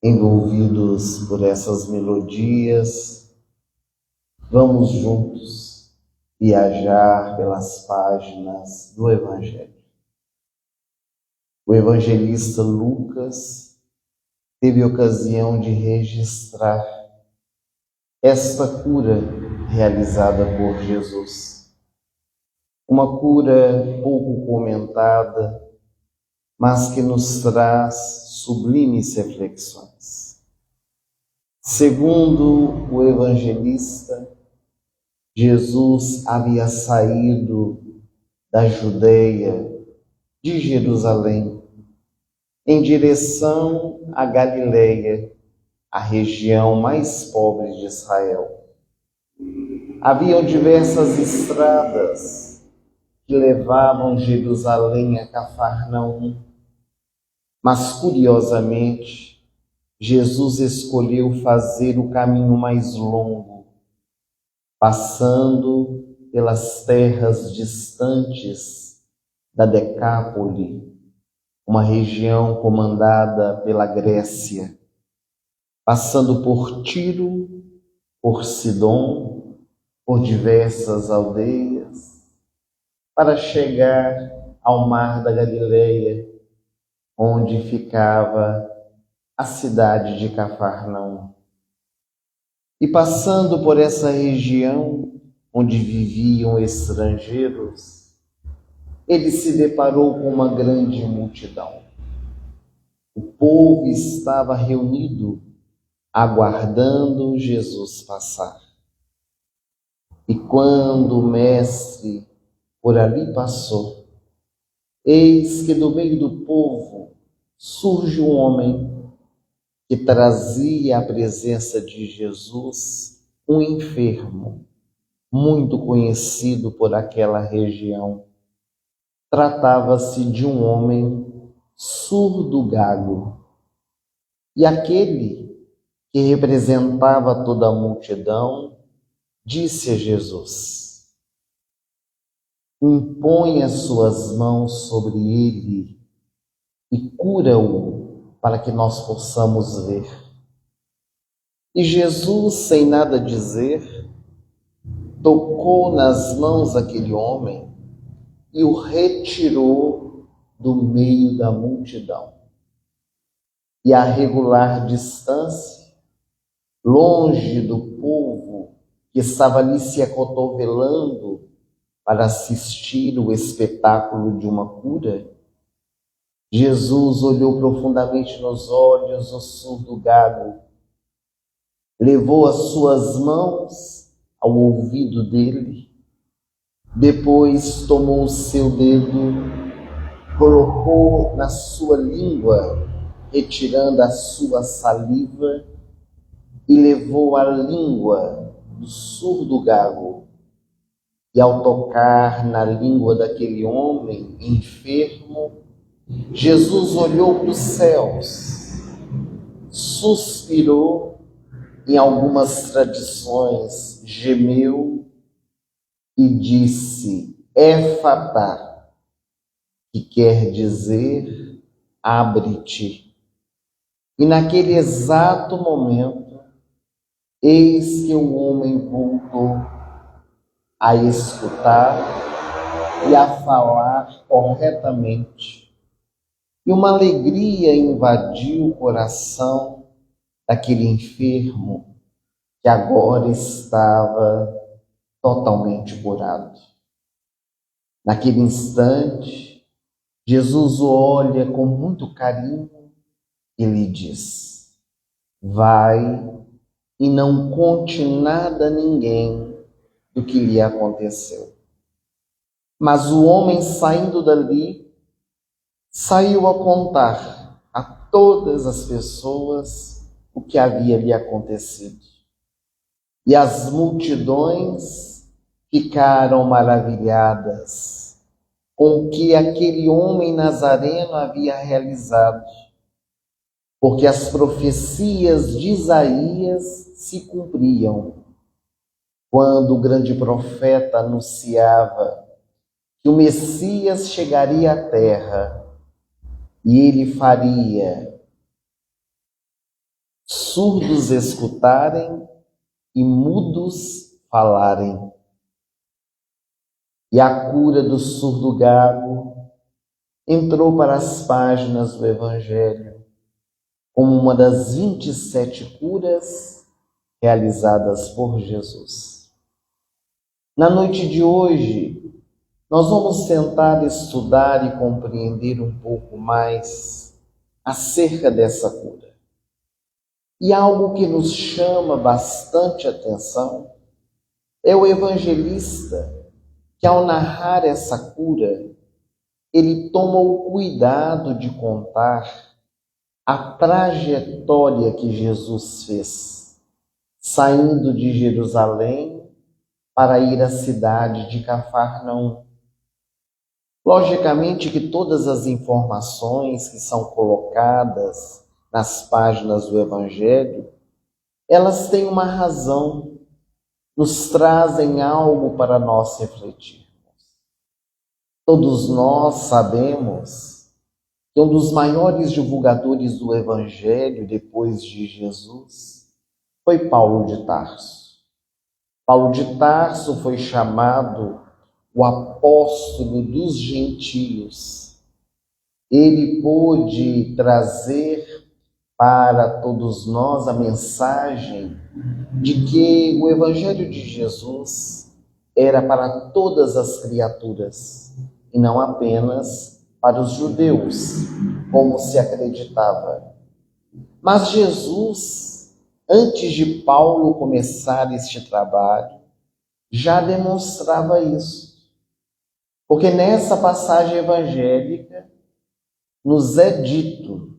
Envolvidos por essas melodias, vamos juntos viajar pelas páginas do Evangelho. O evangelista Lucas teve ocasião de registrar esta cura realizada por Jesus. Uma cura pouco comentada, mas que nos traz sublimes reflexões. Segundo o evangelista, Jesus havia saído da Judeia, de Jerusalém, em direção à Galileia, a região mais pobre de Israel. Haviam diversas estradas que levavam Jerusalém a Cafarnaum, mas curiosamente, Jesus escolheu fazer o caminho mais longo, passando pelas terras distantes da Decápole, uma região comandada pela Grécia, passando por Tiro, por Sidom, por diversas aldeias, para chegar ao mar da Galileia, onde ficava a cidade de Cafarnaum. E passando por essa região onde viviam estrangeiros, ele se deparou com uma grande multidão. O povo estava reunido, aguardando Jesus passar. E quando o mestre por ali passou, eis que do meio do povo surge um homem que trazia à presença de Jesus um enfermo, muito conhecido por aquela região. Tratava-se de um homem surdo-gago. E aquele que representava toda a multidão disse a Jesus: impõe as suas mãos sobre ele e cura-o, para que nós possamos ver. E Jesus, sem nada dizer, tocou nas mãos daquele homem e o retirou do meio da multidão. E a regular distância, longe do povo que estava ali se acotovelando para assistir o espetáculo de uma cura, Jesus olhou profundamente nos olhos do surdo-gago, levou as suas mãos ao ouvido dele, depois tomou o seu dedo, colocou na sua língua, retirando a sua saliva, e levou a língua do surdo-gago. E ao tocar na língua daquele homem enfermo, Jesus olhou para os céus, suspirou, em algumas tradições gemeu e disse Éfatá, que quer dizer abre-te. E naquele exato momento, eis que o homem voltou a escutar e a falar corretamente. E uma alegria invadiu o coração daquele enfermo que agora estava totalmente curado. Naquele instante, Jesus o olha com muito carinho e lhe diz: vai e não conte nada a ninguém do que lhe aconteceu. Mas o homem, saindo dali, saiu a contar a todas as pessoas o que havia lhe acontecido. E as multidões ficaram maravilhadas com o que aquele homem nazareno havia realizado, porque as profecias de Isaías se cumpriam, quando o grande profeta anunciava que o Messias chegaria à terra e ele faria surdos escutarem e mudos falarem. E a cura do surdo gago entrou para as páginas do Evangelho como uma das 27 curas realizadas por Jesus. Na noite de hoje, nós vamos tentar estudar e compreender um pouco mais acerca dessa cura. E algo que nos chama bastante atenção é o evangelista que, ao narrar essa cura, ele toma o cuidado de contar a trajetória que Jesus fez, saindo de Jerusalém para ir à cidade de Cafarnaum. Logicamente que todas as informações que são colocadas nas páginas do Evangelho, elas têm uma razão, nos trazem algo para nós refletirmos. Todos nós sabemos que um dos maiores divulgadores do Evangelho depois de Jesus foi Paulo de Tarso. Paulo de Tarso foi chamado o apóstolo dos gentios. Ele pôde trazer para todos nós a mensagem de que o Evangelho de Jesus era para todas as criaturas e não apenas para os judeus, como se acreditava. Mas Jesus, antes de Paulo começar este trabalho, já demonstrava isso. Porque nessa passagem evangélica nos é dito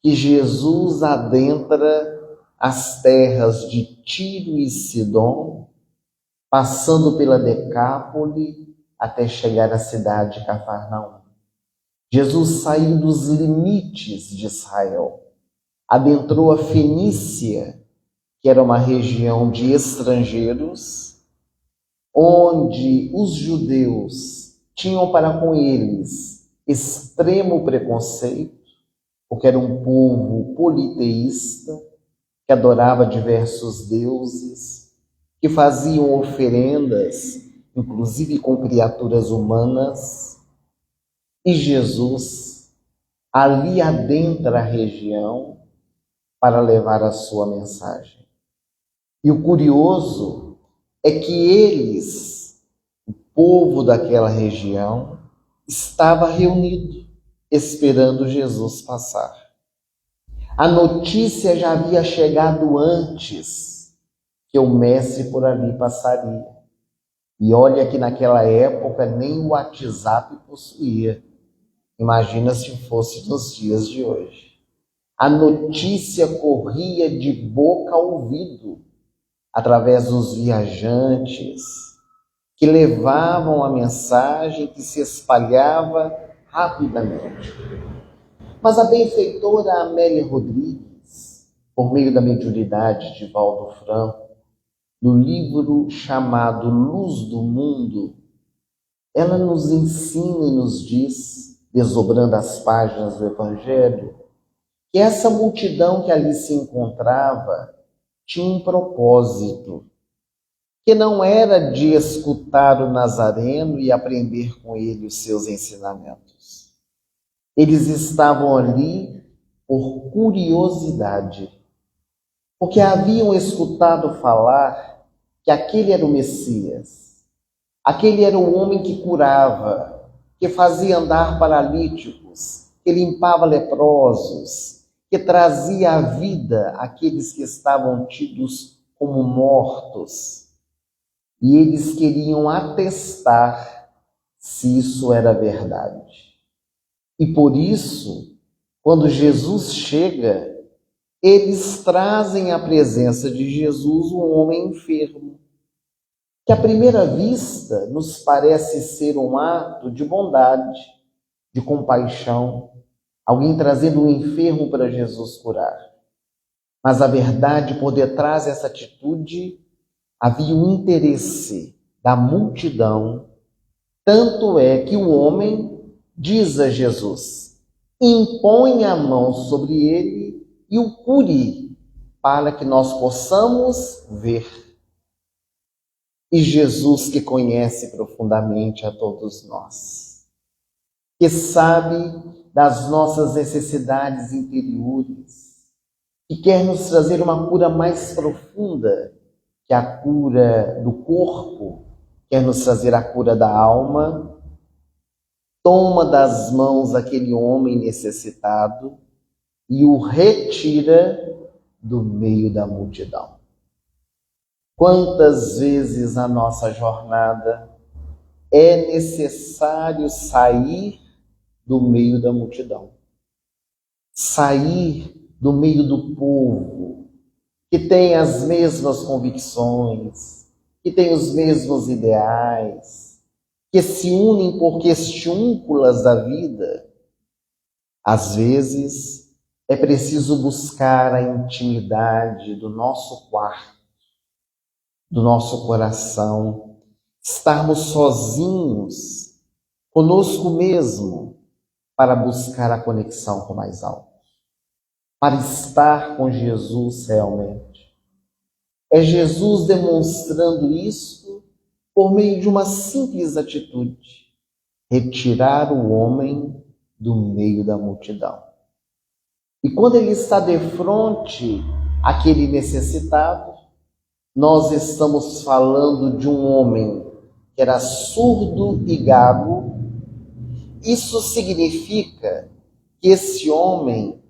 que Jesus adentra as terras de Tiro e Sidom, passando pela Decápole até chegar à cidade de Cafarnaum. Jesus saiu dos limites de Israel, adentrou a Fenícia, que era uma região de estrangeiros, onde os judeus tinham para com eles extremo preconceito, porque era um povo politeísta, que adorava diversos deuses, que faziam oferendas, inclusive com criaturas humanas. E Jesus ali adentra a região para levar a sua mensagem. E o curioso é que eles, o povo daquela região, estava reunido, esperando Jesus passar. A notícia já havia chegado antes que o mestre por ali passaria. E olha que naquela época nem o WhatsApp possuía. Imagina se fosse nos dias de hoje. A notícia corria de boca a ouvido, através dos viajantes, que levavam a mensagem que se espalhava rapidamente. Mas a benfeitora Amélia Rodrigues, por meio da mediunidade de Valdo Franco, no livro chamado Luz do Mundo, ela nos ensina e nos diz, desdobrando as páginas do Evangelho, que essa multidão que ali se encontrava tinha um propósito, que não era de escutar o Nazareno e aprender com ele os seus ensinamentos. Eles estavam ali por curiosidade, porque haviam escutado falar que aquele era o Messias, aquele era o homem que curava, que fazia andar paralíticos, que limpava leprosos, que trazia à vida aqueles que estavam tidos como mortos. E eles queriam atestar se isso era verdade. E por isso, quando Jesus chega, eles trazem à presença de Jesus um homem enfermo, que à primeira vista nos parece ser um ato de bondade, de compaixão, alguém trazendo um enfermo para Jesus curar. Mas a verdade, por detrás dessa atitude, havia um interesse da multidão Tanto é que o homem diz a Jesus: impõe a mão sobre ele e o cure, para que nós possamos ver. E Jesus, que conhece profundamente a todos nós, que sabe das nossas necessidades interiores, que quer nos trazer uma cura mais profunda que a cura do corpo, quer nos trazer a cura da alma, toma das mãos aquele homem necessitado e o retira do meio da multidão. Quantas vezes na nossa jornada é necessário sair do meio da multidão, sair do meio do povo, que tem as mesmas convicções, que tem os mesmos ideais, que se unem por questiúnculas da vida. Às vezes é preciso buscar a intimidade do nosso quarto, do nosso coração, estarmos sozinhos, conosco mesmo, para buscar a conexão com o mais alto, para estar com Jesus realmente. É Jesus demonstrando isso por meio de uma simples atitude: retirar o homem do meio da multidão. E quando ele está de frente àquele necessitado, nós estamos falando de um homem que era surdo e gago. Isso significa que esse homem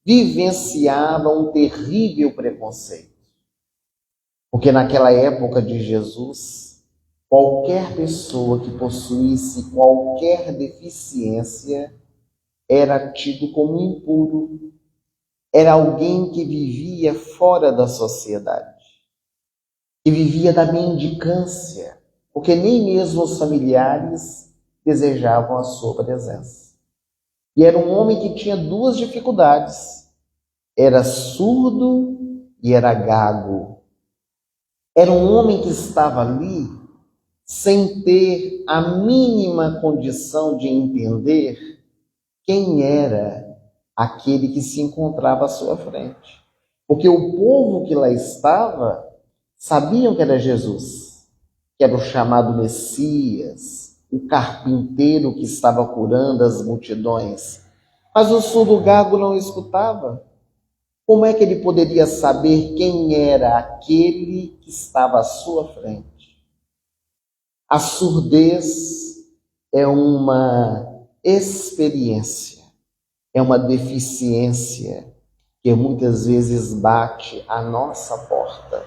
vivenciava um terrível preconceito. Porque naquela época de Jesus, qualquer pessoa que possuísse qualquer deficiência era tido como impuro. Era alguém que vivia fora da sociedade, que vivia da mendicância, porque nem mesmo os familiares desejavam a sua presença. E era um homem que tinha duas dificuldades: era surdo e era gago. Era um homem que estava ali sem ter a mínima condição de entender quem era aquele que se encontrava à sua frente. Porque o povo que lá estava sabiam que era Jesus, que era o chamado Messias, o carpinteiro que estava curando as multidões. Mas o surdo gago não escutava. Como é que ele poderia saber quem era aquele que estava à sua frente? A surdez é uma experiência, é uma deficiência que muitas vezes bate à nossa porta.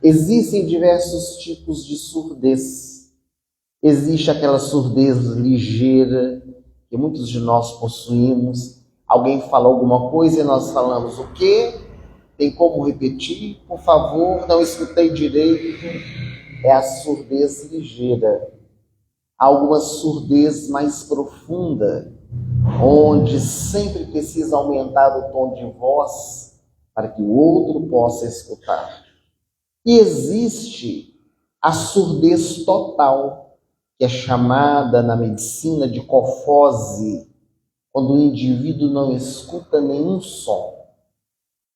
Existem diversos tipos de surdez. Existe aquela surdez ligeira que muitos de nós possuímos. Alguém fala alguma coisa e nós falamos: o quê? Tem como repetir? Por favor, não escutei direito. É a surdez ligeira. Há alguma surdez mais profunda, onde sempre precisa aumentar o tom de voz para que o outro possa escutar. E existe a surdez total, que é chamada na medicina de cofose, quando o indivíduo não escuta nenhum som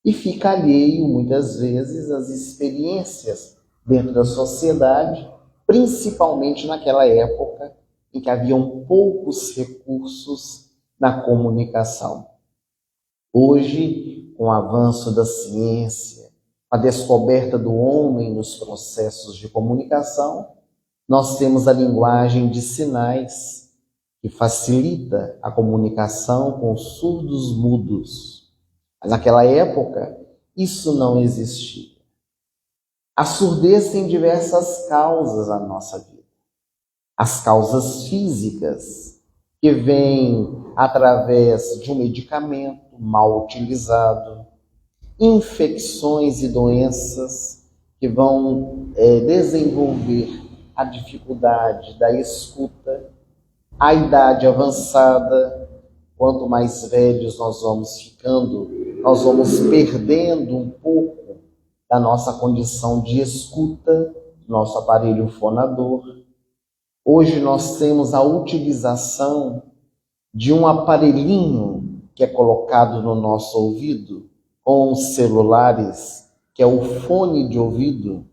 e fica alheio, muitas vezes, às experiências dentro da sociedade, principalmente naquela época em que haviam poucos recursos na comunicação. Hoje, com o avanço da ciência, a descoberta do homem nos processos de comunicação, nós temos a linguagem de sinais, que facilita a comunicação com os surdos mudos. Mas naquela época, isso não existia. A surdez tem diversas causas na nossa vida. As causas físicas, que vêm através de um medicamento mal utilizado, infecções e doenças que vão desenvolver a dificuldade da escuta, a idade avançada. Quanto mais velhos nós vamos ficando, nós vamos perdendo um pouco da nossa condição de escuta, nosso aparelho fonador. Hoje nós temos a utilização de um aparelhinho que é colocado no nosso ouvido, com os celulares, que é o fone de ouvido,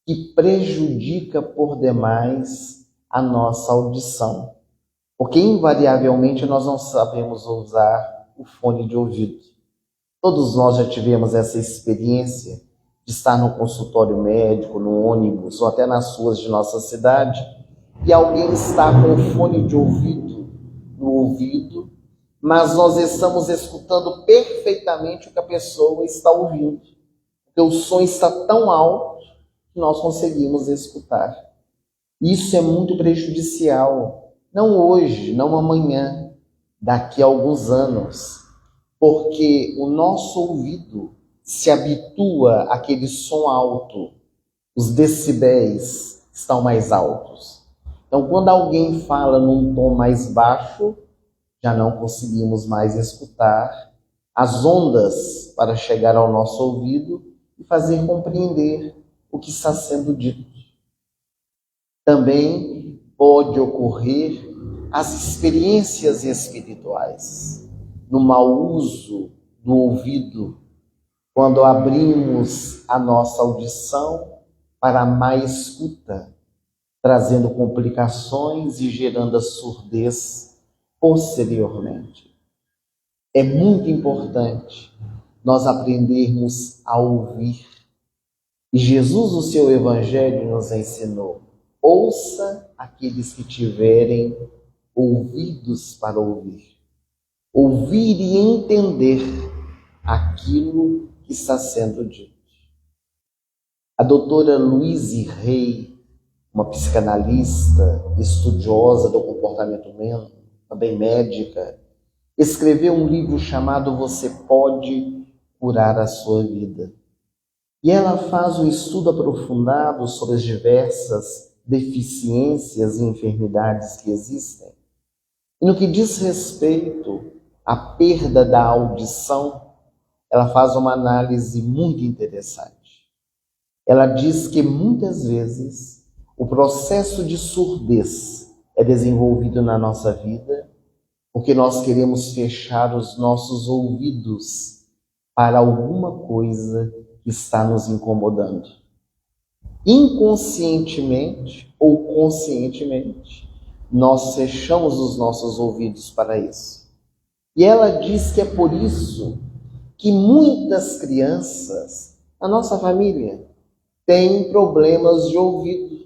que prejudica por demais a nossa audição. Porque invariavelmente nós não sabemos usar o fone de ouvido. Todos nós já tivemos essa experiência de estar no consultório médico, no ônibus ou até nas ruas de nossa cidade e alguém está com o fone de ouvido no ouvido, mas nós estamos escutando perfeitamente o que a pessoa está ouvindo, porque o som está tão alto que nós conseguimos escutar. Isso é muito prejudicial, não hoje, não amanhã, daqui a alguns anos, porque o nosso ouvido se habitua àquele som alto, os decibéis estão mais altos. Então, quando alguém fala num tom mais baixo, já não conseguimos mais escutar as ondas para chegar ao nosso ouvido e fazer compreender o que está sendo dito. Também pode ocorrer as experiências espirituais, no mau uso do ouvido, quando abrimos a nossa audição para a má escuta, trazendo complicações e gerando a surdez posteriormente. É muito importante nós aprendermos a ouvir. E Jesus, no seu Evangelho, nos ensinou: ouça aqueles que tiverem ouvidos para ouvir. Ouvir e entender aquilo que está sendo dito. A doutora Louise Hay, uma psicanalista, estudiosa do comportamento humano, também médica, escreveu um livro chamado Você Pode Curar a Sua Vida. E ela faz um estudo aprofundado sobre as diversas deficiências e enfermidades que existem. E no que diz respeito à perda da audição, ela faz uma análise muito interessante. Ela diz que muitas vezes o processo de surdez é desenvolvido na nossa vida porque nós queremos fechar os nossos ouvidos para alguma coisa que está nos incomodando. Inconscientemente ou conscientemente, nós fechamos os nossos ouvidos para isso. E ela diz que é por isso que muitas crianças na nossa família têm problemas de ouvido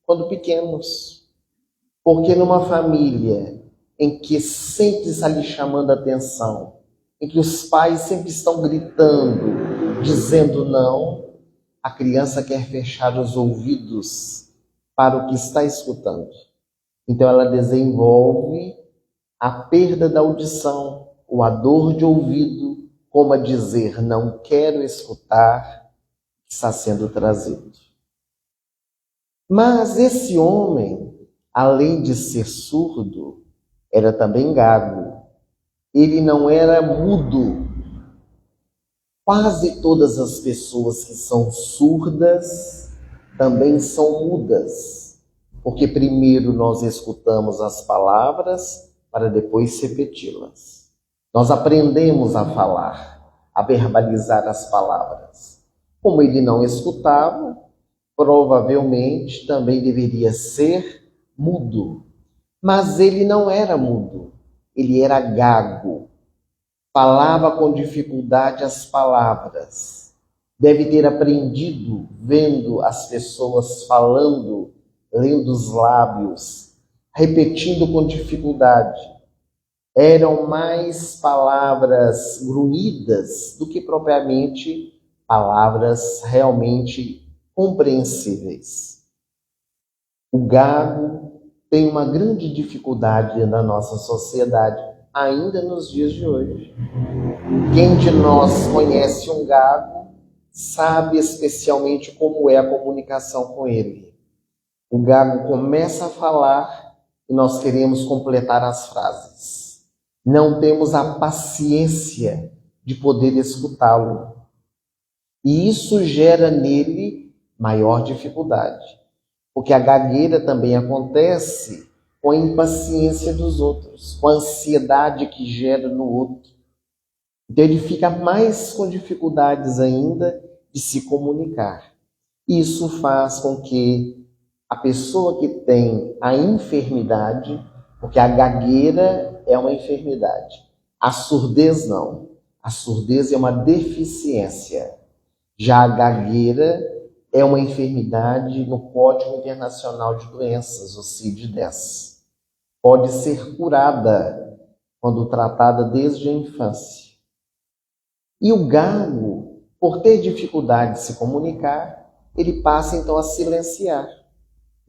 quando pequenos. Porque numa família em que sempre está lhe chamando a atenção, em que os pais sempre estão gritando, dizendo não, a criança quer fechar os ouvidos para o que está escutando. Então ela desenvolve a perda da audição, ou a dor de ouvido, como a dizer, não quero escutar, que está sendo trazido. Mas esse homem, além de ser surdo, era também gago. Ele não era mudo. Quase todas as pessoas que são surdas também são mudas, porque primeiro nós escutamos as palavras para depois repeti-las. Nós aprendemos a falar, a verbalizar as palavras. Como ele não escutava, provavelmente também deveria ser mudo. Mas ele não era mudo, ele era gago. Falava com dificuldade as palavras. Deve ter aprendido vendo as pessoas falando, lendo os lábios, repetindo com dificuldade. Eram mais palavras grunhidas do que propriamente palavras realmente compreensíveis. O gago tem uma grande dificuldade na nossa sociedade, ainda nos dias de hoje. Quem de nós conhece um gago sabe especialmente como é a comunicação com ele. O gago começa a falar e nós queremos completar as frases. Não temos a paciência de poder escutá-lo. E isso gera nele maior dificuldade. Porque a gagueira também acontece com a impaciência dos outros, com a ansiedade que gera no outro. Então ele fica mais com dificuldades ainda de se comunicar. Isso faz com que a pessoa que tem a enfermidade, porque a gagueira é uma enfermidade, a surdez não. A surdez é uma deficiência. Já a gagueira é uma enfermidade no Código Internacional de Doenças, o CID-10. Pode ser curada quando tratada desde a infância. E o gago, por ter dificuldade de se comunicar, ele passa então a silenciar.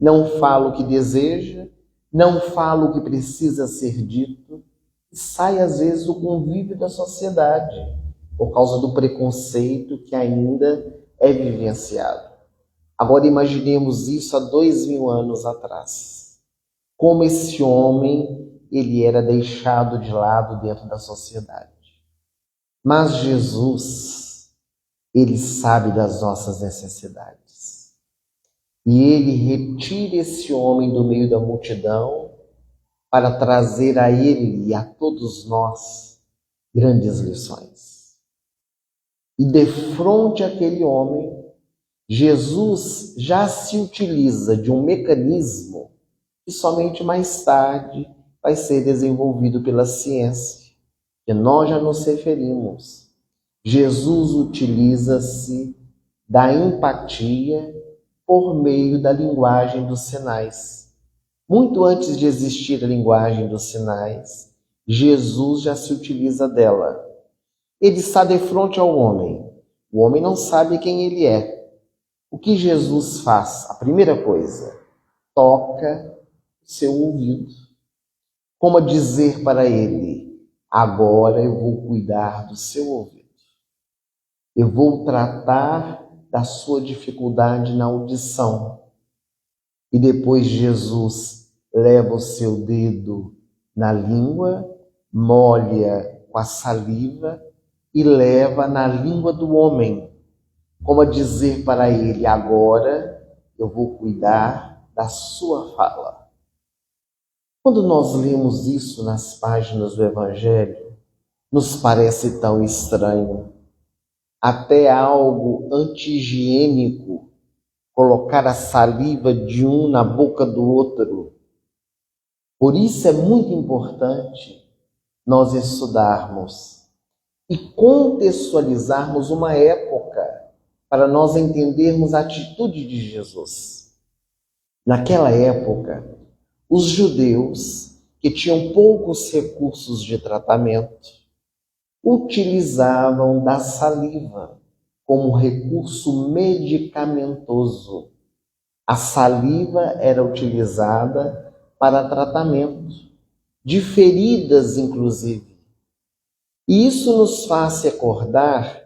Não fala o que deseja, não fala o que precisa ser dito, e sai às vezes do convívio da sociedade, por causa do preconceito que ainda é vivenciado. Agora imaginemos isso há 2000 anos atrás. Como esse homem, ele era deixado de lado dentro da sociedade. Mas Jesus, ele sabe das nossas necessidades. E ele retira esse homem do meio da multidão para trazer a ele e a todos nós grandes lições. E defronte àquele homem, Jesus já se utiliza de um mecanismo que somente mais tarde vai ser desenvolvido pela ciência, que nós já nos referimos. Jesus utiliza-se da empatia por meio da linguagem dos sinais. Muito antes de existir a linguagem dos sinais, Jesus já se utiliza dela. Ele está de frente ao homem. O homem não sabe quem ele é. O que Jesus faz? A primeira coisa, toca o seu ouvido. Como a dizer para ele, agora eu vou cuidar do seu ouvido. Eu vou tratar da sua dificuldade na audição. E depois Jesus leva o seu dedo na língua, molha com a saliva e leva na língua do homem, como a dizer para ele, agora eu vou cuidar da sua fala. Quando nós lemos isso nas páginas do Evangelho, nos parece tão estranho, até algo anti-higiênico, colocar a saliva de um na boca do outro. Por isso é muito importante nós estudarmos e contextualizarmos uma época para nós entendermos a atitude de Jesus. Naquela época, os judeus, que tinham poucos recursos de tratamento, utilizavam da saliva como recurso medicamentoso. A saliva era utilizada para tratamento de feridas, inclusive. E isso nos faz recordar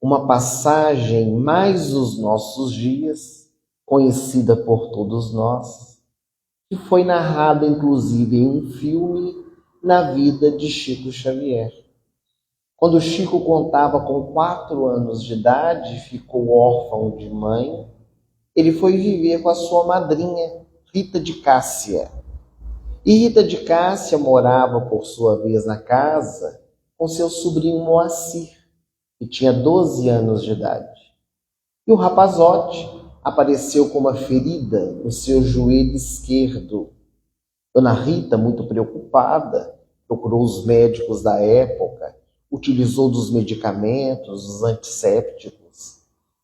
uma passagem mais dos nossos dias, conhecida por todos nós, que foi narrada inclusive em um filme na vida de Chico Xavier. Quando Chico contava com 4 anos de idade, ficou órfão de mãe, ele foi viver com a sua madrinha, Rita de Cássia. E Rita de Cássia morava, por sua vez, na casa com seu sobrinho Moacir, que tinha 12 anos de idade. E o rapazote apareceu com uma ferida no seu joelho esquerdo. Dona Rita, muito preocupada, procurou os médicos da época, utilizou dos medicamentos, dos antissépticos,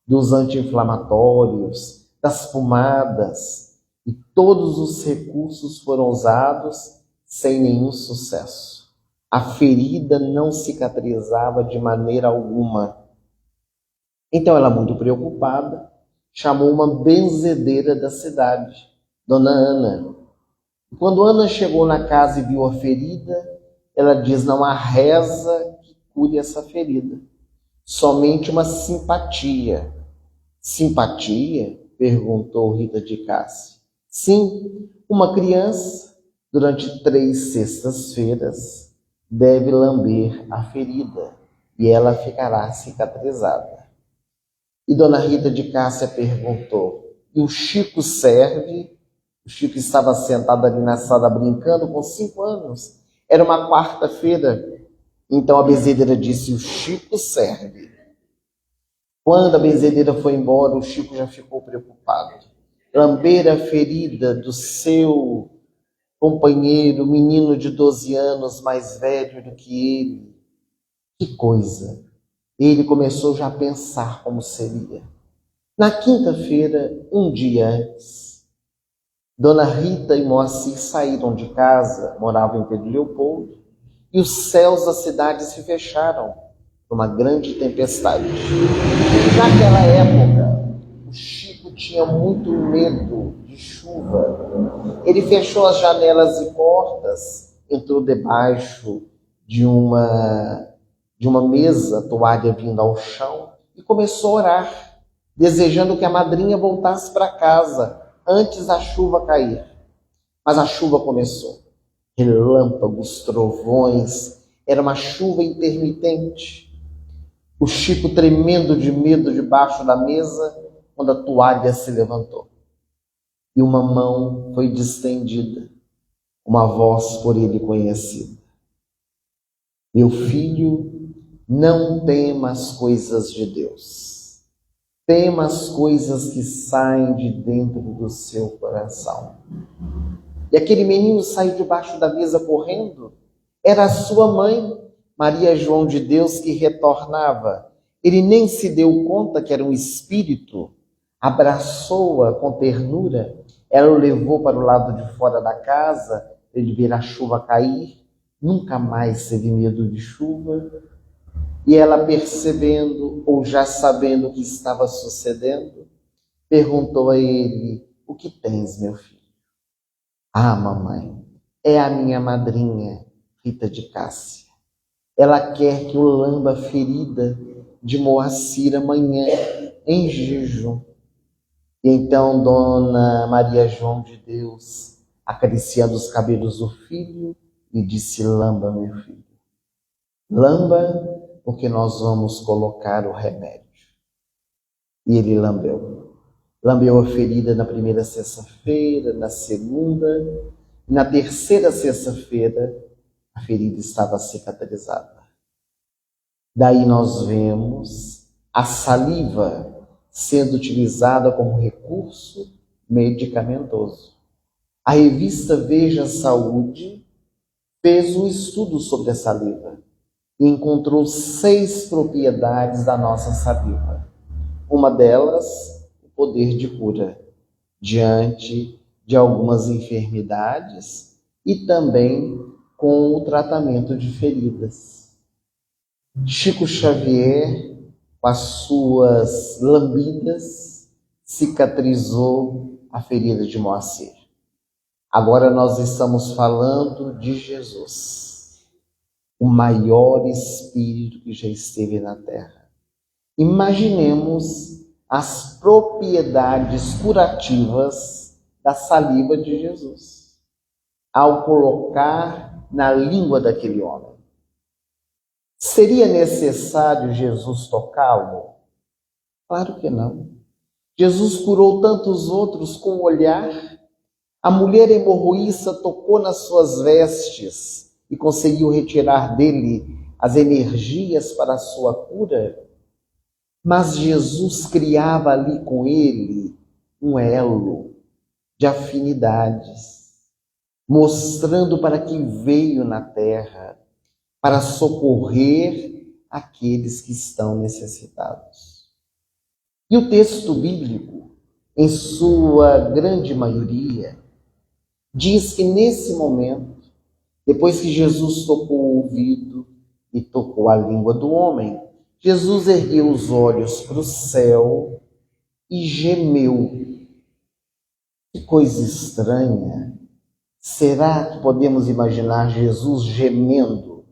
dos anti-inflamatórios, das pomadas, e todos os recursos foram usados sem nenhum sucesso. A ferida não cicatrizava de maneira alguma. Então ela, muito preocupada, chamou uma benzedeira da cidade, Dona Ana. E quando Ana chegou na casa e viu a ferida, ela diz, não há reza que cure essa ferida, somente uma simpatia. Simpatia? Perguntou Rita de Cássia. Sim, uma criança, durante 3 sextas-feiras, deve lamber a ferida e ela ficará cicatrizada. E Dona Rita de Cássia perguntou, e o Chico serve. O Chico estava sentado ali na sala brincando com 5 anos. Era uma quarta-feira. Então a benzedeira disse: o Chico serve. Quando a benzedeira foi embora, o Chico já ficou preocupado. Lamber a ferida do seu companheiro, menino de 12 anos, mais velho do que ele. Que coisa! Ele começou já a pensar como seria. Na quinta-feira, um dia antes, Dona Rita e Moacir saíram de casa, moravam em Pedro Leopoldo, e os céus da cidade se fecharam por uma grande tempestade. Naquela época, o Chico tinha muito medo de chuva. Ele fechou as janelas e portas, entrou debaixo de uma mesa, toalha vindo ao chão, e começou a orar, desejando que a madrinha voltasse para casa antes da chuva cair. Mas a chuva começou. Relâmpagos, trovões, era uma chuva intermitente. O Chico tremendo de medo debaixo da mesa, quando a toalha se levantou. E uma mão foi distendida, uma voz por ele conhecida: meu filho, não tema as coisas de Deus. Tema as coisas que saem de dentro do seu coração. E aquele menino saiu debaixo da mesa correndo. Era a sua mãe, Maria João de Deus, que retornava. Ele nem se deu conta que era um espírito. Abraçou-a com ternura. Ela o levou para o lado de fora da casa, para ele ver a chuva cair. Nunca mais teve medo de chuva. E ela, percebendo, ou já sabendo o que estava sucedendo, perguntou a ele: o que tens, meu filho? Ah, mamãe, é a minha madrinha, Rita de Cássia. Ela quer que eu lamba a ferida de Moacir amanhã, em jejum. E então Dona Maria João de Deus, acariciando os cabelos do filho, lhe disse: lamba, meu filho. Lamba, porque nós vamos colocar o remédio. E ele lambeu. Lambeu a ferida na primeira sexta-feira, na segunda, e na terceira sexta-feira, a ferida estava cicatrizada. Daí nós vemos a saliva sendo utilizada como recurso medicamentoso. A revista Veja Saúde fez um estudo sobre a saliva e encontrou 6 propriedades da nossa saliva. Uma delas, o poder de cura diante de algumas enfermidades e também com o tratamento de feridas. Chico Xavier, com as suas lambidas, cicatrizou a ferida de Moacir. Agora nós estamos falando de Jesus, o maior espírito que já esteve na terra. Imaginemos as propriedades curativas da saliva de Jesus, ao colocar na língua daquele homem. Seria necessário Jesus tocá-lo? Claro que não. Jesus curou tantos outros com o olhar. A mulher hemorroíça tocou nas suas vestes e conseguiu retirar dele as energias para a sua cura. Mas Jesus criava ali com ele um elo de afinidades, mostrando para que veio na terra, para socorrer aqueles que estão necessitados. E o texto bíblico, em sua grande maioria, diz que nesse momento, depois que Jesus tocou o ouvido e tocou a língua do homem, Jesus ergueu os olhos para o céu e gemeu. Que coisa estranha! Será que podemos imaginar Jesus gemendo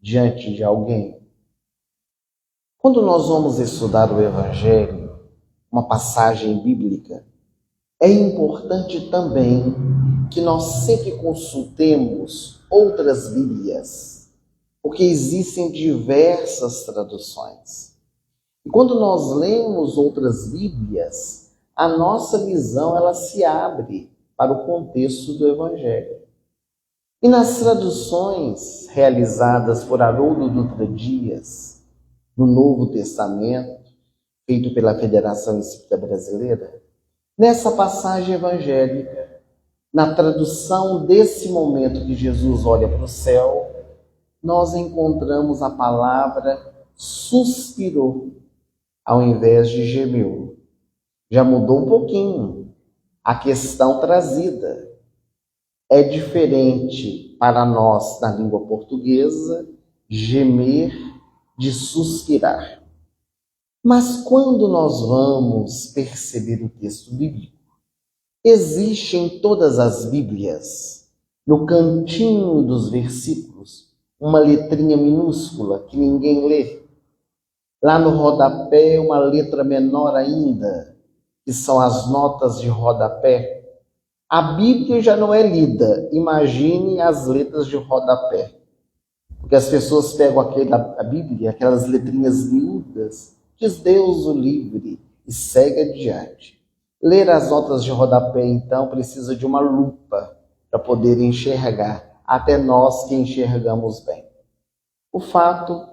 diante de alguém? Quando nós vamos estudar o Evangelho, uma passagem bíblica, é importante também que nós sempre consultemos outras Bíblias, porque existem diversas traduções. E quando nós lemos outras Bíblias, a nossa visão ela se abre para o contexto do Evangelho. E nas traduções realizadas por Haroldo Dutra Dias, no Novo Testamento, feito pela Federação Espírita Brasileira, nessa passagem evangélica, na tradução desse momento que Jesus olha para o céu, nós encontramos a palavra suspirou, ao invés de gemeu. Já mudou um pouquinho a questão trazida. É diferente para nós, na língua portuguesa, gemer de suspirar. Mas quando nós vamos perceber o texto bíblico, existe em todas as Bíblias, no cantinho dos versículos, uma letrinha minúscula que ninguém lê. Lá no rodapé, uma letra menor ainda, que são as notas de rodapé. A Bíblia já não é lida, imagine as letras de rodapé. Porque as pessoas pegam a Bíblia, aquelas letrinhas miúdas, diz Deus o livre, e segue adiante. Ler as notas de rodapé, então, precisa de uma lupa para poder enxergar, até nós que enxergamos bem. O fato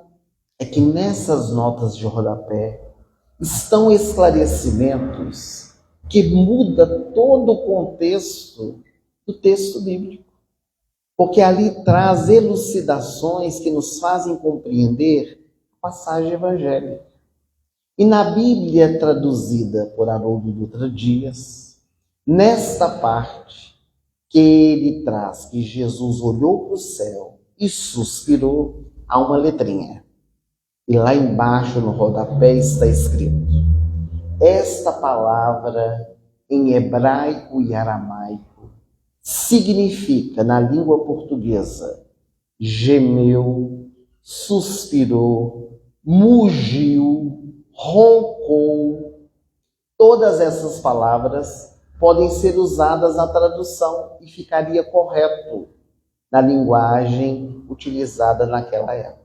é que nessas notas de rodapé estão esclarecimentos que mudam todo o contexto do texto bíblico. Porque ali traz elucidações que nos fazem compreender a passagem evangélica. E na Bíblia traduzida por Haroldo Dutra Dias, nesta parte que ele traz que Jesus olhou para o céu e suspirou, há uma letrinha. E lá embaixo no rodapé está escrito: esta palavra em hebraico e aramaico significa, na língua portuguesa, gemeu, suspirou, mugiu, roncou. Todas essas palavras podem ser usadas na tradução e ficaria correto na linguagem utilizada naquela época.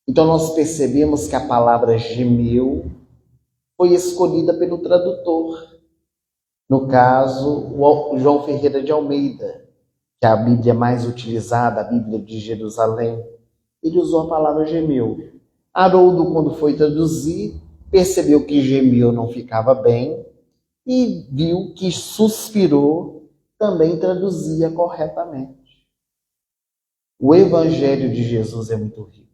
Então nós percebemos que a palavra gemeu foi escolhida pelo tradutor. No caso, o João Ferreira de Almeida, que é a Bíblia mais utilizada, a Bíblia de Jerusalém, ele usou a palavra gemeu. Haroldo, quando foi traduzir, percebeu que gemeu não ficava bem e viu que suspirou também traduzia corretamente. O Evangelho de Jesus é muito rico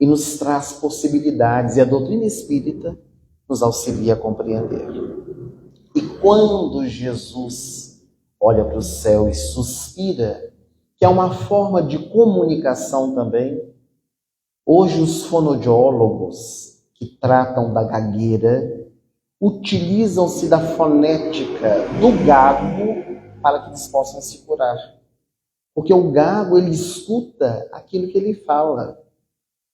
e nos traz possibilidades, e a doutrina espírita nos auxilia a compreender. E quando Jesus olha para o céu e suspira, que é uma forma de comunicação também, hoje os fonoaudiólogos que tratam da gagueira utilizam-se da fonética do gago para que eles possam se curar. Porque o gago, ele escuta aquilo que ele fala.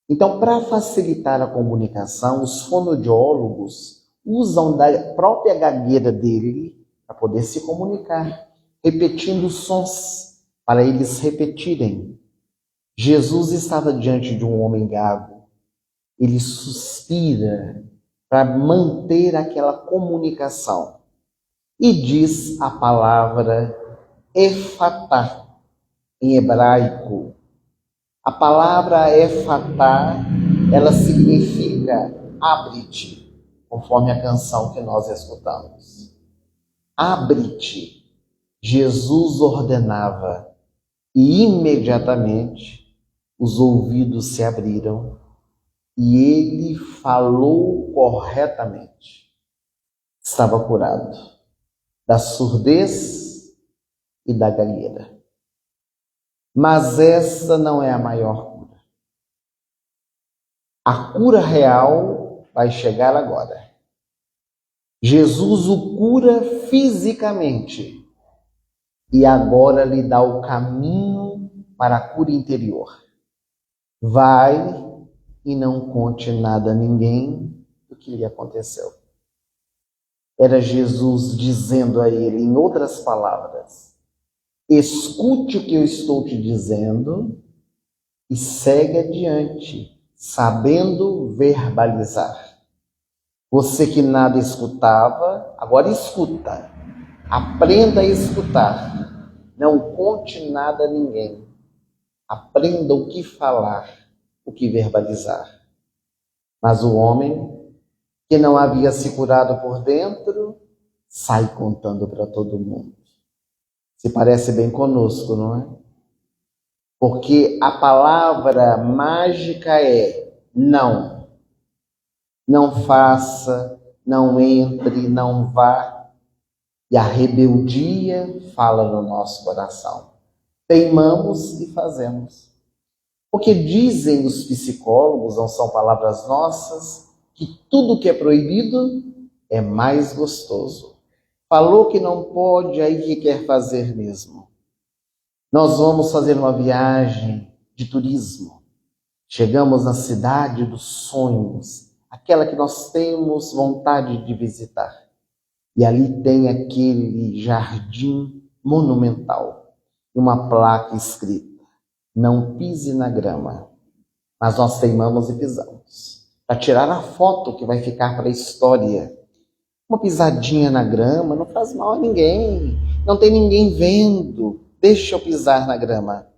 Então, para facilitar a comunicação, os fonoaudiólogos usam da própria gagueira dele para poder se comunicar, repetindo sons para eles repetirem. Jesus estava diante de um homem gago. Ele suspira para manter aquela comunicação e diz a palavra efatá em hebraico. A palavra efatá, ela significa abre-te, conforme a canção que nós escutamos. Abre-te. Jesus ordenava e imediatamente os ouvidos se abriram e ele falou corretamente. Estava curado da surdez e da gagueira. Mas essa não é a maior cura. A cura real vai chegar agora. Jesus o cura fisicamente e agora lhe dá o caminho para a cura interior. Vai e não conte nada a ninguém do que lhe aconteceu. Era Jesus dizendo a ele, em outras palavras: escute o que eu estou te dizendo e segue adiante, sabendo verbalizar. Você que nada escutava, agora escuta. Aprenda a escutar. Não conte nada a ninguém. Aprenda o que falar, o que verbalizar. Mas o homem, que não havia se curado por dentro, sai contando para todo mundo. Se parece bem conosco, não é? Porque a palavra mágica é não. Não faça, não entre, não vá. E a rebeldia fala no nosso coração. Teimamos e fazemos. Porque dizem os psicólogos, não são palavras nossas, que tudo que é proibido é mais gostoso. Falou que não pode, aí que quer fazer mesmo. Nós vamos fazer uma viagem de turismo. Chegamos na cidade dos sonhos, aquela que nós temos vontade de visitar. E ali tem aquele jardim monumental, e uma placa escrita: não pise na grama. Mas nós teimamos e pisamos, para tirar a foto que vai ficar para a história. Uma pisadinha na grama não faz mal a ninguém, não tem ninguém vendo, deixa eu pisar na grama.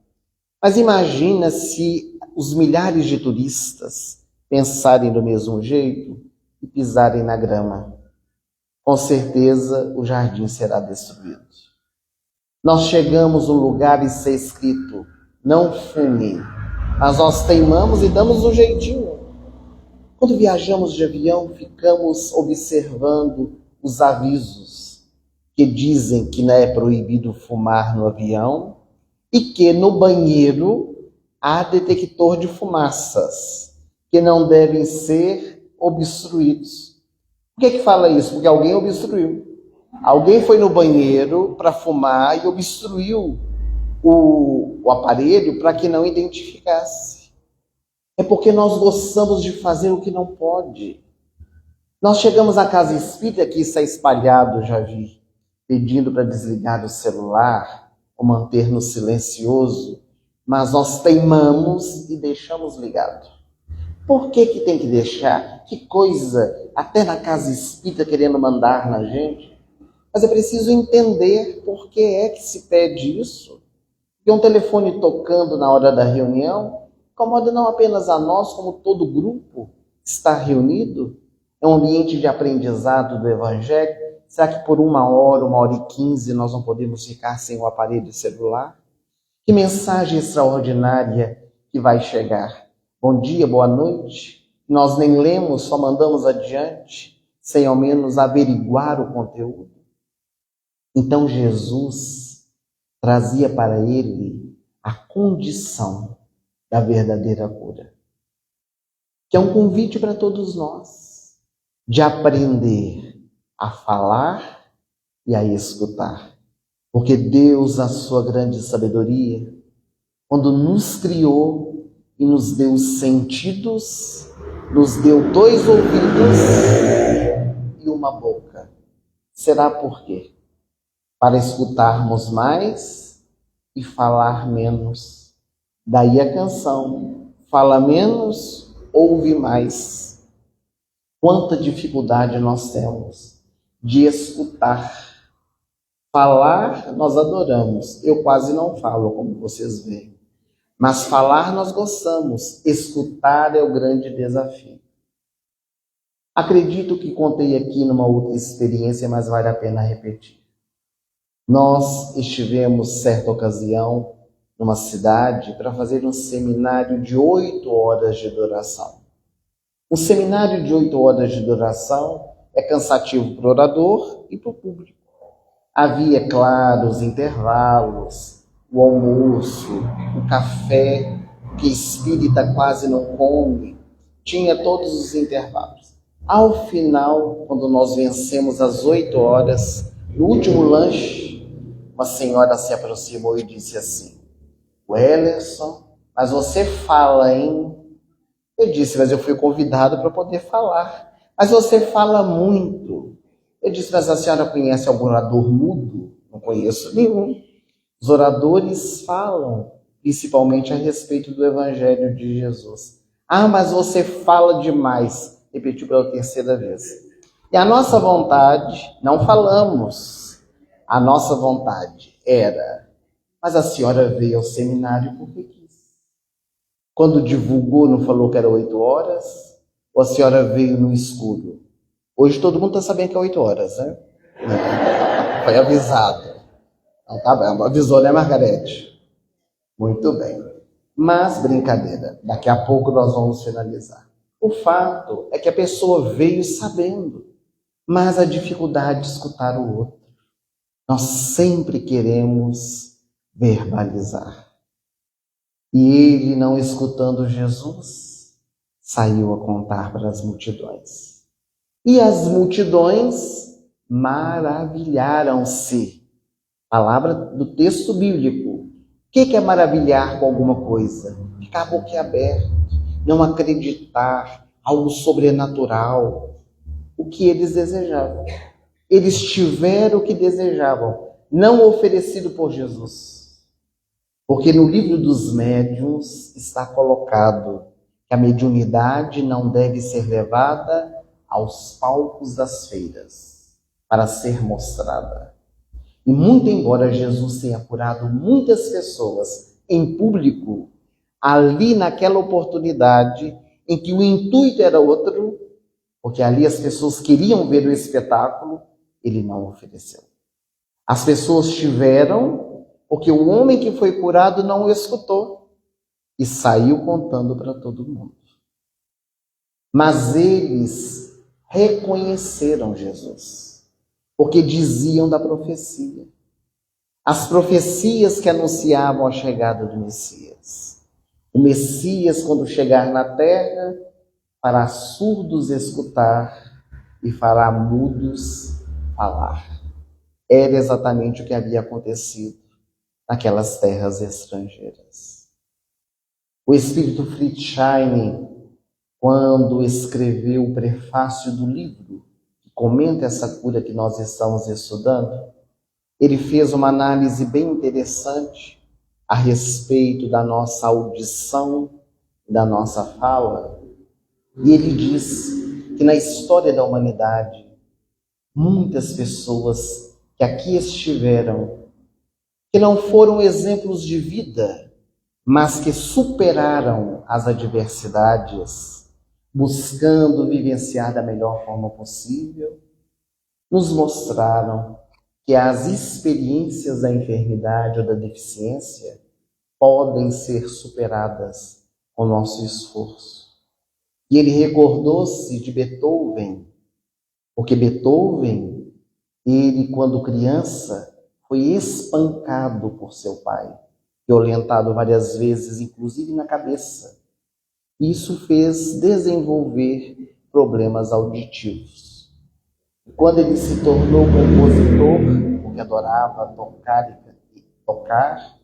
Mas imagina se os milhares de turistas pensarem do mesmo jeito e pisarem na grama. Com certeza o jardim será destruído. Nós chegamos no lugar e está escrito: não fume. Mas nós teimamos e damos um jeitinho. Quando viajamos de avião, ficamos observando os avisos que dizem que não é proibido fumar no avião e que no banheiro há detector de fumaças que não devem ser obstruídos. Por que fala isso? Porque alguém obstruiu. Alguém foi no banheiro para fumar e obstruiu o aparelho para que não identificasse. É porque nós gostamos de fazer o que não pode. Nós chegamos à casa espírita, que está espalhado, já vi, pedindo para desligar o celular ou manter no silencioso, mas nós teimamos e deixamos ligado. Por que tem que deixar? Que coisa, até na casa espírita querendo mandar na gente. Mas é preciso entender por que é que se pede isso. Porque um telefone tocando na hora da reunião incomoda não apenas a nós, como todo o grupo está reunido. É um ambiente de aprendizado do Evangelho. Será que por 1h e 15 nós não podemos ficar sem o aparelho celular? Que mensagem extraordinária que vai chegar. Bom dia, boa noite. Nós nem lemos, só mandamos adiante, sem ao menos averiguar o conteúdo. Então Jesus trazia para ele a condição da verdadeira cura, que é um convite para todos nós, de aprender a falar e a escutar. Porque Deus, na sua grande sabedoria, quando nos criou e nos deu sentidos, nos deu 2 ouvidos e uma boca. Será por quê? Para escutarmos mais e falar menos. Daí a canção: fala menos, ouve mais. Quanta dificuldade nós temos de escutar. Falar nós adoramos. Eu quase não falo, como vocês veem. Mas falar nós gostamos. Escutar é o grande desafio. Acredito que contei aqui numa outra experiência, mas vale a pena repetir. Nós estivemos, certa ocasião, numa cidade para fazer um seminário de 8 horas de duração. Um seminário de 8 horas de duração é cansativo para o orador e para o público. Havia, claro, os intervalos, o almoço, o café, que espírita quase não come. Tinha todos os intervalos. Ao final, quando nós vencemos as 8 horas, no último lanche, uma senhora se aproximou e disse assim: Wellerson, mas você fala, hein? Eu disse: mas eu fui convidado para poder falar. Mas você fala muito. Eu disse: mas a senhora conhece algum orador mudo? Não conheço nenhum. Os oradores falam, principalmente a respeito do Evangelho de Jesus. Ah, mas você fala demais. repetiu pela terceira vez. E a nossa vontade, não falamos, a nossa vontade era, mas a senhora veio ao seminário porque quis. Quando divulgou, não falou que era 8 horas? Ou a senhora veio no escuro? Hoje todo mundo está sabendo que é 8 horas, né? Foi avisado. Então, tá bem, avisou, né, Margarete? Muito bem. Mas, brincadeira, daqui a pouco nós vamos finalizar. O fato é que a pessoa veio sabendo, mas a dificuldade de escutar o outro. Nós sempre queremos verbalizar. E ele, não escutando Jesus, saiu a contar para as multidões. E as multidões maravilharam-se. Palavra do texto bíblico. O que é maravilhar com alguma coisa? Ficar boquiaberto, não acreditar, algo sobrenatural. O que eles desejavam. Eles tiveram o que desejavam, não oferecido por Jesus. Porque no livro dos médiuns está colocado que a mediunidade não deve ser levada aos palcos das feiras para ser mostrada. E muito embora Jesus tenha curado muitas pessoas em público, ali naquela oportunidade em que o intuito era outro, porque ali as pessoas queriam ver o espetáculo, ele não ofereceu. As pessoas tiveram, porque o homem que foi curado não o escutou e saiu contando para todo mundo. Mas eles reconheceram Jesus, porque diziam da profecia. As profecias que anunciavam a chegada do Messias. O Messias, quando chegar na terra, fará surdos escutar e fará mudos falar. Era exatamente o que havia acontecido naquelas terras estrangeiras. O espírito Friedschein, quando escreveu o prefácio do livro, que comenta essa cura que nós estamos estudando, ele fez uma análise bem interessante a respeito da nossa audição, da nossa fala, e ele diz que na história da humanidade, muitas pessoas que aqui estiveram, que não foram exemplos de vida, mas que superaram as adversidades, buscando vivenciar da melhor forma possível, nos mostraram que as experiências da enfermidade ou da deficiência podem ser superadas com nosso esforço. E ele recordou-se de Beethoven, porque Beethoven, ele quando criança, foi espancado por seu pai, violentado várias vezes, inclusive na cabeça. Isso fez desenvolver problemas auditivos. Quando ele se tornou compositor, porque adorava tocar,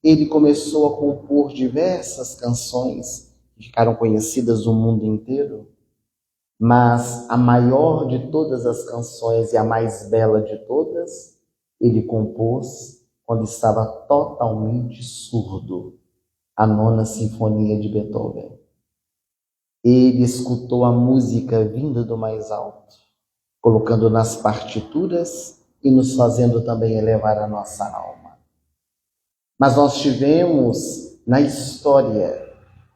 ele começou a compor diversas canções que ficaram conhecidas no mundo inteiro, mas a maior de todas as canções e a mais bela de todas, ele compôs quando estava totalmente surdo, a Nona Sinfonia de Beethoven. Ele escutou a música vinda do mais alto, colocando nas partituras e nos fazendo também elevar a nossa alma. Mas nós tivemos na história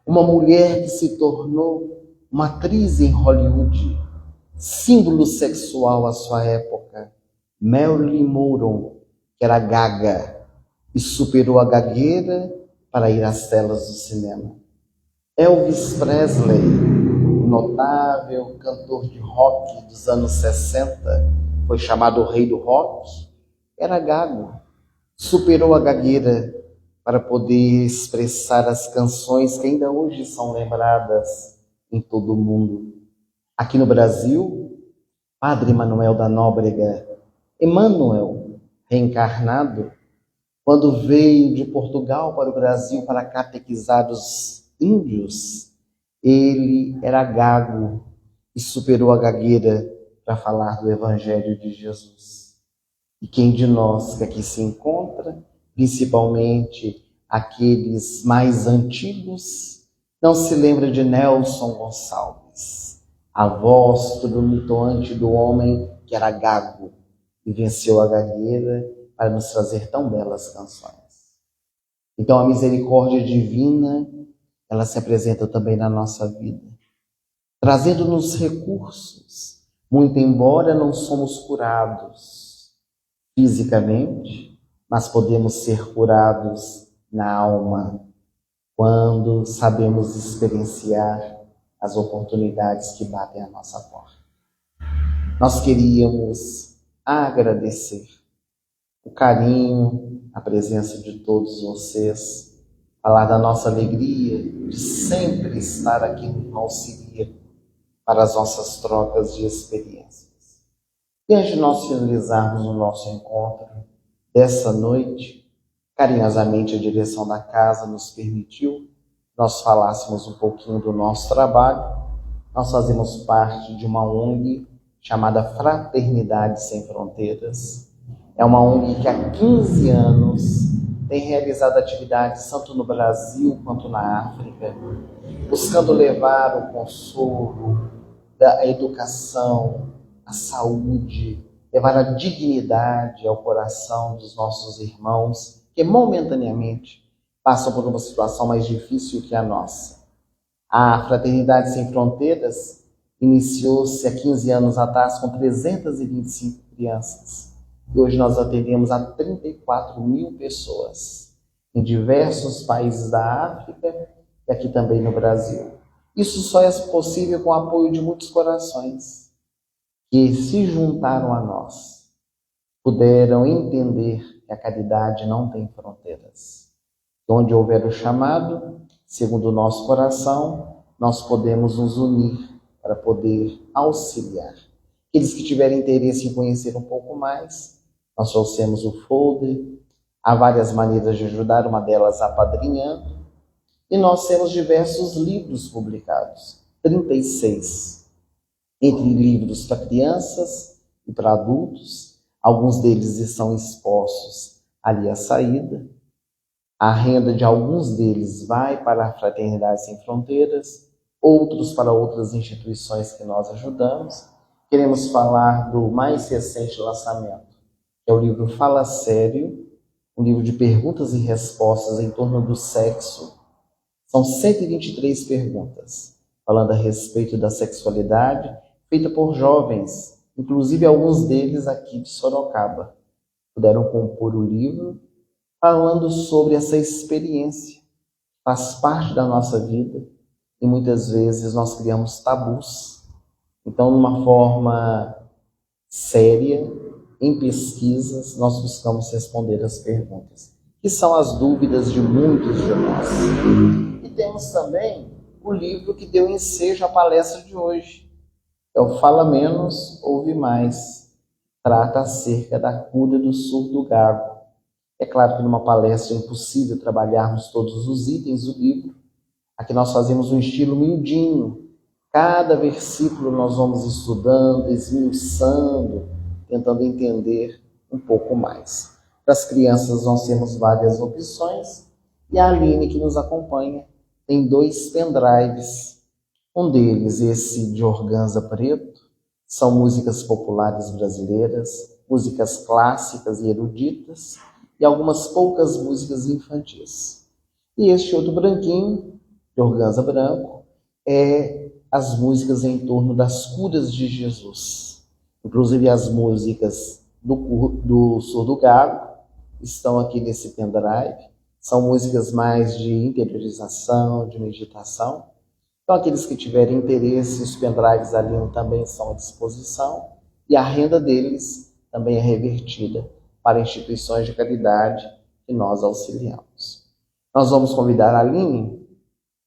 uma mulher que se tornou uma atriz em Hollywood, símbolo sexual à sua época, Marilyn Monroe, que era gaga e superou a gagueira para ir às telas do cinema. Elvis Presley, notável cantor de rock dos anos 60, foi chamado o rei do rock, era gago, superou a gagueira para poder expressar as canções que ainda hoje são lembradas em todo o mundo. Aqui no Brasil, Padre Manuel da Nóbrega, Emmanuel, reencarnado, quando veio de Portugal para o Brasil para catequizar os índios, ele era gago e superou a gagueira para falar do Evangelho de Jesus. E quem de nós que aqui se encontra, principalmente aqueles mais antigos, não se lembra de Nelson Gonçalves, a voz tumultuante do homem que era gago e venceu a gagueira para nos trazer tão belas canções. Então a misericórdia divina, ela se apresenta também na nossa vida, trazendo-nos recursos, muito embora não somos curados fisicamente, mas podemos ser curados na alma, quando sabemos experienciar as oportunidades que batem à nossa porta. Nós queríamos agradecer o carinho, a presença de todos vocês, falar da nossa alegria de sempre estar aqui no auxílio para as nossas trocas de experiências. E antes de nós finalizarmos o nosso encontro dessa noite, carinhosamente a direção da casa nos permitiu nós falássemos um pouquinho do nosso trabalho. Nós fazemos parte de uma ONG chamada Fraternidade Sem Fronteiras. É uma ONG que há 15 anos tem realizado atividades tanto no Brasil quanto na África, buscando levar o consolo, a educação, a saúde, levar a dignidade ao coração dos nossos irmãos que momentaneamente passam por uma situação mais difícil que a nossa. A Fraternidade Sem Fronteiras iniciou-se há 15 anos atrás com 325 crianças. E hoje nós atendemos a 34 mil pessoas em diversos países da África e aqui também no Brasil. Isso só é possível com o apoio de muitos corações que se juntaram a nós, puderam entender que a caridade não tem fronteiras. Onde houver o chamado, segundo o nosso coração, nós podemos nos unir para poder auxiliar. Aqueles que tiverem interesse em conhecer um pouco mais, nós trouxemos o folder, há várias maneiras de ajudar, uma delas apadrinhando, e nós temos diversos livros publicados, 36, entre livros para crianças e para adultos. Alguns deles estão expostos ali à saída. A renda de alguns deles vai para a Fraternidade Sem Fronteiras, outros para outras instituições que nós ajudamos. Queremos falar do mais recente lançamento, que é o livro Fala Sério, um livro de perguntas e respostas em torno do sexo. São 123 perguntas, falando a respeito da sexualidade, feita por jovens, inclusive alguns deles aqui de Sorocaba. Puderam compor o livro falando sobre essa experiência. Faz parte da nossa vida e muitas vezes nós criamos tabus. Então, numa forma séria, em pesquisas, nós buscamos responder as perguntas, que são as dúvidas de muitos de nós. E temos também o livro que deu ensejo à palestra de hoje. É o Fala Menos, Ouve Mais. Trata acerca da cura do surdo gago. É claro que numa palestra é impossível trabalharmos todos os itens do livro. Aqui nós fazemos um estilo miudinho. Cada versículo nós vamos estudando, esmiuçando, tentando entender um pouco mais. Para as crianças nós temos várias opções. E a Aline, que nos acompanha, tem 2 pendrives. Um deles, esse de organza preto, são músicas populares brasileiras, músicas clássicas e eruditas, e algumas poucas músicas infantis. E este outro branquinho, de organza branco, é as músicas em torno das curas de Jesus. Inclusive as músicas do surdo gago estão aqui nesse pendrive. São músicas mais de interiorização, de meditação. Então aqueles que tiverem interesse, os pendrives ali também estão à disposição. E a renda deles também é revertida para instituições de caridade que nós auxiliamos. Nós vamos convidar a Aline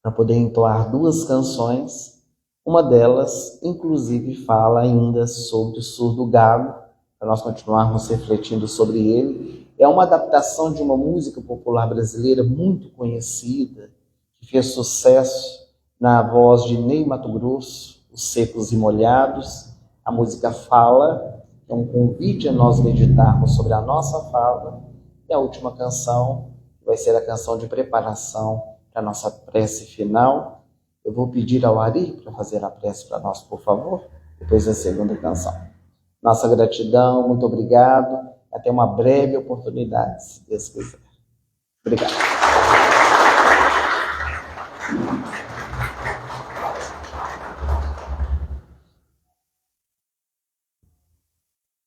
para poder entoar 2 canções. Uma delas, inclusive, fala ainda sobre o surdo gago, para nós continuarmos refletindo sobre ele. É uma adaptação de uma música popular brasileira muito conhecida, que fez sucesso na voz de Ney Matogrosso, Os Secos e Molhados. A música Fala, é um convite a nós meditarmos sobre a nossa fala. E a última canção vai ser a canção de preparação para a nossa prece final, Eu vou pedir ao Ari para fazer a prece para nós, por favor, depois da segunda canção. Nossa gratidão, muito obrigado. Até uma breve oportunidade, se Deus quiser. Obrigado.